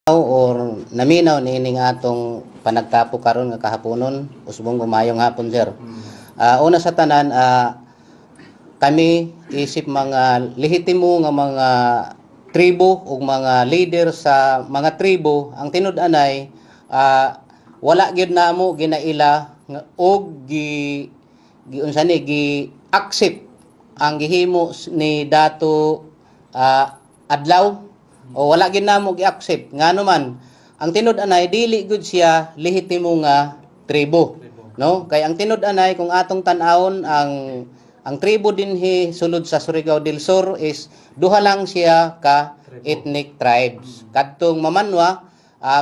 or naminaw niining atong panagtapo karon nga kahaponon usbong gumayong hapon sir. Una sa tanan kami isip mga lehitimo nga mga tribo ug mga leader sa mga tribo ang tinud-anay wala gyud namo ginaila og unsa ni gi accept ang gihimo ni dato adlaw o wala gyud namo gi-accept ngano man ang tinud-anay dili gud siya lehitimo nga tribo no kay ang tinud-anay kung atong tan-awon ang tribo dinhi sulod sa Surigao del Sur is duha lang siya ka ethnic tribes kadtong Mamanwa,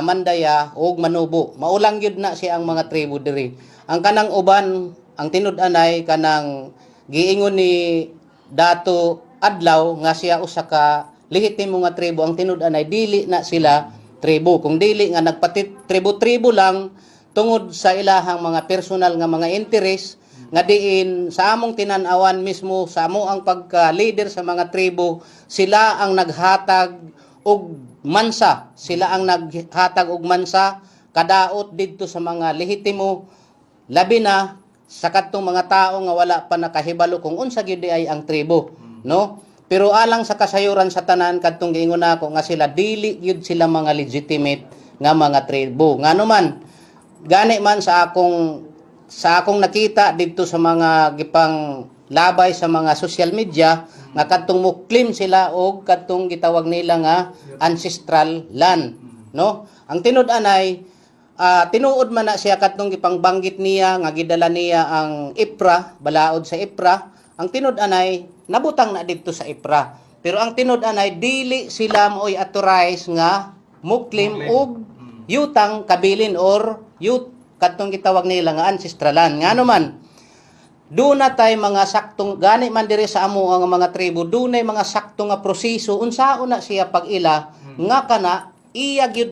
Mandaya ug Manubo. Maulang gyud na siya ang mga tribo diri. Ang kanang uban ang tinud-anay kanang giingon ni dato adlaw nga siya usa ka lehitimo nga tribo ang tinud-anay dili na sila tribo kung dili nga nagpatit tribo-tribo lang tungod sa ilahang mga personal nga mga interes nga diin sa among tinan-awan mismo sa amo ang pagka-leader sa mga tribo sila ang naghatag og mansa kadaot didto sa mga lehitimo labi na sa kadtong mga tao nga wala pa nakahibalo kung unsa gyud ay ang tribo no pero alang sa kasayuran sa tanan kadtong giingon nako nga sila dili gyud sila mga legitimate nga mga tribo ngano man gani man sa akong nakita dito sa mga gipang labay sa mga social media nga kadtong mo claim sila og kadtong gitawag nila nga ancestral land no ang tinud-anay tinuod man na siya kadtong gipangbanggit niya nga gidala niya ang IPRA balaod sa IPRA ang tinud-anay nabutang na dito sa IPRA pero ang tinud-anay dili sila moy authorize nga mo claim og yutang kabilin or kadtong gitawag nila nga ancestralan ngano man duna tay mga saktong gani man diri sa amo ang mga tribo dunay mga sakto nga proseso unsaon na siya pag-ila nga kana iya gyud